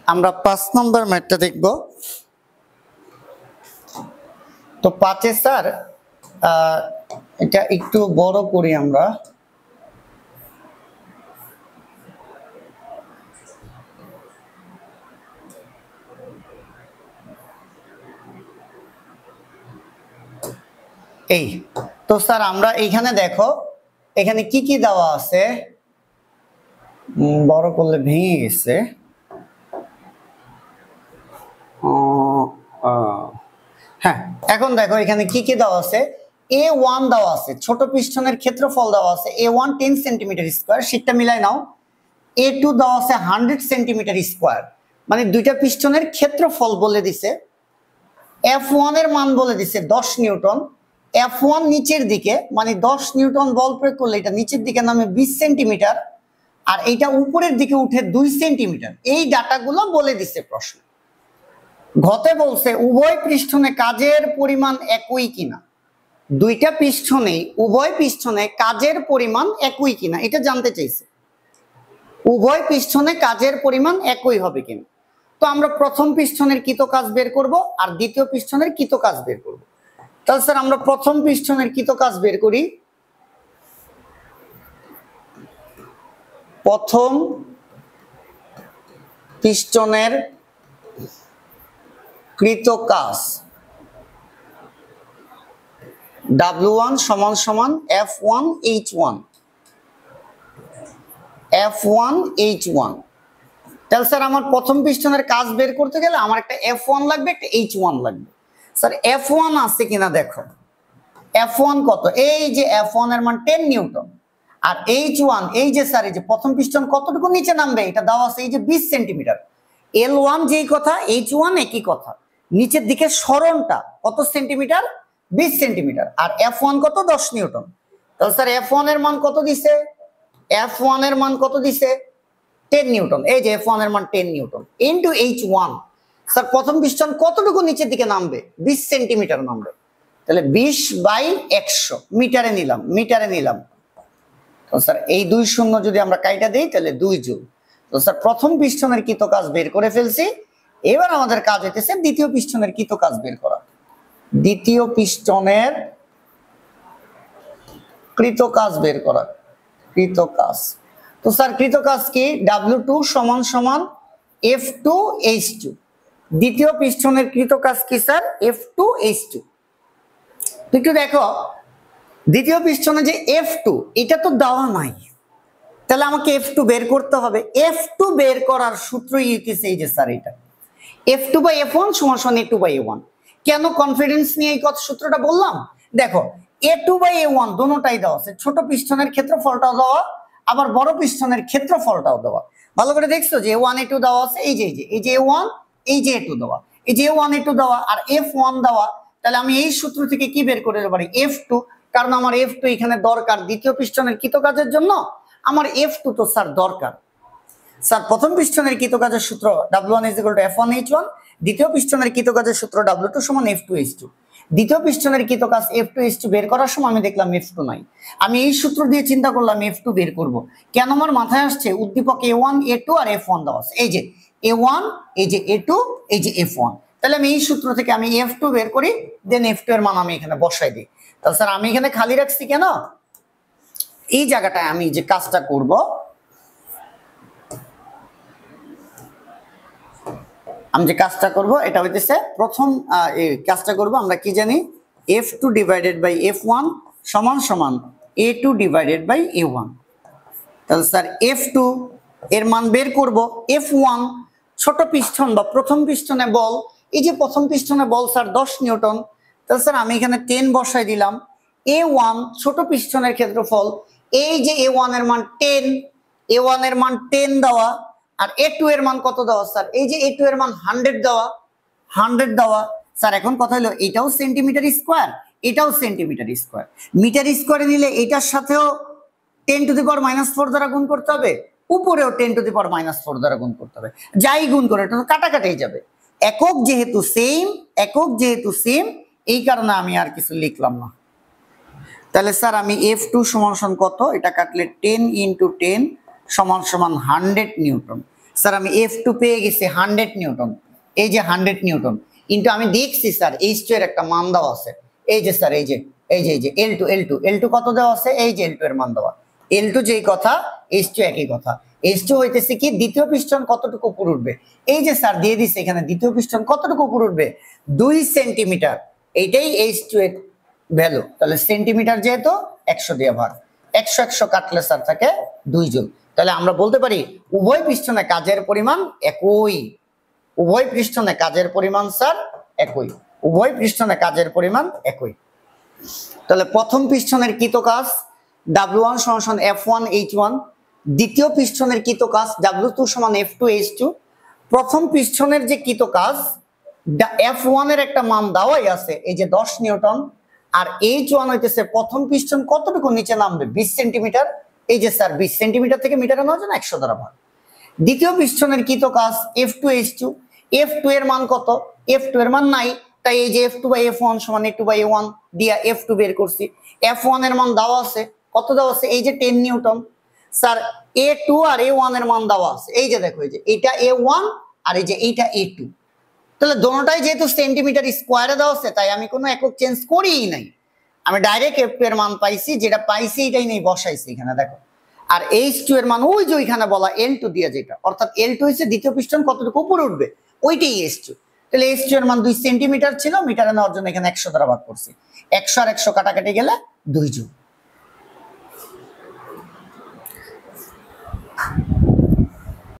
আমরা 5 নম্বর ম্যাথটা দেখব। তো 5 স্যার এটা একটু বড় করি আমরা। এই তো স্যার আমরা এইখানে দেখো এখানে কি কি দেওয়া আছে, বড় করলে ভেঙে গেছে। হ্যাঁ, এখন দেখো এখানে কি কি দেওয়া আছে। A1 দেওয়া আছে, ছোট পিস্টনের ক্ষেত্রফল দেওয়া আছে A1 10 সেন্টিমিটার স্কয়ার, সেটা মিলাই নাও। A2 দেওয়া আছে 100 সেন্টিমিটার স্কয়ার, মানে দুইটা পিস্টনের ক্ষেত্রফল বলে দিছে। F1 এর মান বলে দিছে 10 নিউটন। F1 নিচের দিকে, মানে 10 নিউটন বল প্রয়োগ করলে এটা নিচের দিকে নামে 20 সেন্টিমিটার, আর এইটা উপরের দিকে উঠে 2 সেন্টিমিটার। এই ডাটাগুলো বলে দিছে প্রশ্ন। ঘতে বলছে উভয় পিস্টনে কাজের পরিমাণ একই কিনা। দুইটা পিস্টনে, উভয় পিস্টনে কাজের পরিমাণ একই কিনা এটা জানতে চাইছে। উভয় পিস্টনে কাজের পরিমাণ একই হবে কিনা। তো আমরা প্রথম পিস্টনের কৃত কাজ বের করব আর দ্বিতীয় পিস্টনের কৃত কাজ বের করব। তাহলে স্যার আমরা প্রথম পিস্টনের কৃত কাজ বের করি। প্রথম পিস্টনের কৃত কাজ W1 সমান সমান F1 H1 F1 H1। তাহলে স্যার আমার প্রথম পিস্টনের কাজ বের করতে গেলে আমার একটা F1 লাগবে, একটা H1 লাগবে। স্যার F1 আছে কিনা দেখো। F1 কত? এই যে F1 এর মান 10 নিউটন। আর H1 এই যে স্যার এই যে প্রথম পিস্টন কতটুকু নিচে নামবে এটা দেওয়া আছে এই যে 20 সেন্টিমিটার। L1 যেই কথা, H1 একই কথা। নিচের দিকে সরণটা কত সেন্টিমিটার? 20 সেন্টিমিটার। আর F1 কত? 10 নিউটন। তাহলে স্যার F1 এর মান কত দিছে? F1 এর মান কত দিছে? 10 নিউটন। এই যে F1 এর মান 10 নিউটন ইনটু H1। স্যার প্রথম পিস্টন কতটুকু নিচের দিকে নামবে? 20 সেন্টিমিটার নামবে। তাহলে 20/100 মিটারে নিলাম, মিটারে নিলাম। তো স্যার এই 2 শূন্য যদি আমরা কাইটা দেই তাহলে 2 জুল। তো স্যার প্রথম পিস্টনের কৃত কাজ বের করে ফেলছি। এবার আমাদের কাজ হইতেছে দ্বিতীয় পিস্টনের কৃত কাজ বের করা। দ্বিতীয় পিস্টনের কৃত কাজ বের করা। কৃত কাজ, তো স্যার কৃত কাজ কি? W2 সমান সমান F2 H2। দ্বিতীয় পিস্টনের কৃত কাজ কি স্যার? F2 H2। একটু দেখো দ্বিতীয় পিস্টনে যে F2 এটা তো দেওয়া নাই, তাহলে আমাকে F2 বের করতে হবে। F2 বের করার সূত্রই হইতেছে এই যে স্যার এটা F2/F1 সমান সমান A2/A1। কেন কনফিডেন্স নিয়ে এই কথা সূত্রটা বললাম? দেখো A2/A1 দুটোটাই দেওয়া আছে, ছোট পিস্টনের ক্ষেত্রফলটাও দেওয়া, আবার বড় পিস্টনের ক্ষেত্রফলটাও দেওয়া। ভালো করে দেখছো যে A1 A2 দেওয়া আছে, এই যে এই যে A1 এই যে A2 দেওয়া, এই যে A1 A2 দেওয়া আর F1 দেওয়া। তাহলে আমি এই সূত্র থেকে কি বের করে দিতে পারি? F2, কারণ আমার F2 এখানে দরকার দ্বিতীয় পিস্টনের কৃত কাজের জন্য। আমার F2 তো স্যার দরকার। স্যার প্রথম পিস্টনের কৃত কাজের সূত্র W1 = F1 H1, দ্বিতীয় পিস্টনের কৃত কাজের সূত্র W2 সমান F2 H2। দ্বিতীয় পিস্টনের কৃত কাজ F2 H2 বের করার সময় আমি দেখলাম F2 নাই। আমি এই সূত্র দিয়ে চিন্তা করলাম F2 বের করব। কেন আমার মাথায় আসছে উদ্দীপক A1 A2 আর F1 দেওয়া আছে, এই যে A1 এই যে A2 এই যে F1। তাহলে আমি এই সূত্র থেকে আমি F2 বের করি, দেন F2 এর মান আমি এখানে বসাই দিই। তাহলে স্যার আমি এখানে খালি রাখছি কেন? এই জায়গাটায় আমি যে কাজটা করব, আমি যে কাজটা করব এটা হইতেছে প্রথম কাজটা করব আমরা কি জানি, F2 ডিভাইডেড বাই F1 সমান সমান A2 ডিভাইডেড বাই A1। তাহলে স্যার F2 এর মান বের করব। F1 ছোট পিস্টন বা প্রথম পিস্টনে বল, এই যে প্রথম পিস্টনে বল স্যার 10 নিউটন। তাহলে স্যার আমি এখানে 10 বসাই দিলাম। A1 ছোট পিস্টনের ক্ষেত্রফল, এই যে A1 এর মান 10, A1 এর মান 10 দেওয়া, আর A2 এর মান কত দেওয়া স্যার? এই যে A2 এর মান 100 দেওয়া, 100 দেওয়া। স্যার এখন কথা হলো এটাও সেন্টিমিটার স্কয়ার, এটাও সেন্টিমিটার স্কয়ার। মিটার স্কয়ারে নিলে এটার সাথেও 10⁻⁴ দ্বারা গুণ করতে হবে, উপরেও 10⁻⁴ দ্বারা গুণ করতে হবে। যাই গুণ করে এটা তো কাটাকাটি যাবে। একক যেহেতু সেম, একক যেহেতু সেম, এই কারণে আমি আর কিছু লিখলাম না। তাহলে স্যার আমি F2 সমান সমান কত? এটা কাটলে 10 × 10 সমান সমান 100 নিউটন। স্যার আমি F2 পেয়ে গেছি 100 নিউটন, এই যে 100 নিউটন কিন্তু আমি দেখছি স্যার H2 এর একটা মান দেওয়া আছে, এই যে স্যার এই যে L2 কত দেওয়া আছে, এই যে L2 এর মান দেওয়া, L2 যেই কথা H2 একই কথা। H2 হইতেছে কি দ্বিতীয় পিস্টন কতটুকু উপর উঠবে, এই যে স্যার দিয়ে দিচ্ছে এখানে দ্বিতীয় পিস্টন কতটুকু উপর উঠবে 2 সেন্টিমিটার, এইটাই H2 এর ভ্যালু। তাহলে সেন্টিমিটার যেহেতু 100 দিয়ে ভাগ, 100 কাটলে স্যার থাকে 2 জুল। তাহলে আমরা বলতে পারি উভয় পিস্টনে কাজের পরিমাণ একই, উভয় পিস্টনে কাজের পরিমাণ স্যার একই, উভয় পিস্টনে কাজের পরিমাণ একই। তাহলে প্রথম পিস্টনের কৃত কাজ W1 সমান F1 H1, দ্বিতীয় পিস্টনের কৃত কাজ W2 সমান F2 H2। প্রথম পিস্টনের যে কৃত কাজ F1 এর একটা মান দেওয়াই আছে, এই যে 10 নিউটন, আর H1 হইতেছে প্রথম পিস্টন কতটুকু নিচে নামবে 20 সেন্টিমিটার, এই যে স্যার 20 সেন্টিমিটার থেকে মিটারে নেওয়ার জন্য 100 দ্বারা ভাগ। দ্বিতীয় পিস্টনের কৃত কাজ F2 H2, F2 এর মান কত, F2 এর মান নাই, তাই এই যে F2/F1 সমান A2/A1 দিয়া F2 বের করছি। F1 এর মান দেওয়া আছে, কত দেওয়া আছে, এই যে 10 নিউটন। স্যার A2 আর A1 এর মান দেওয়া আছে, এই যে দেখো এই যে এইটা A1 আর এই যে এইটা A2। তাহলে দোনোটাই যেহেতু সেন্টিমিটার স্কোয়ারে দেওয়া আছে তাই আমি কোনো একক চেঞ্জ করিই নাই, আমি ডাইরেক্ট F2 এর মান পাইছি, যেটা পাইছি এটাই নেই বসাইছি এখানে দেখো। আর H2 এর মান ওই যে ওইখানে বলা L2 দিয়ে, যেটা অর্থাৎ L2 হচ্ছে দ্বিতীয় পিস্টন কতটুকু উপরে উঠবে ওইটাই H2। তাহলে H2 এর মান 2 সেন্টিমিটার ছিল, মিটারে নেওয়ার জন্য এখানে 100 দ্বারা ভাগ করছি, 100 আর 100 কাটাকাটি গেলে 2 জুল।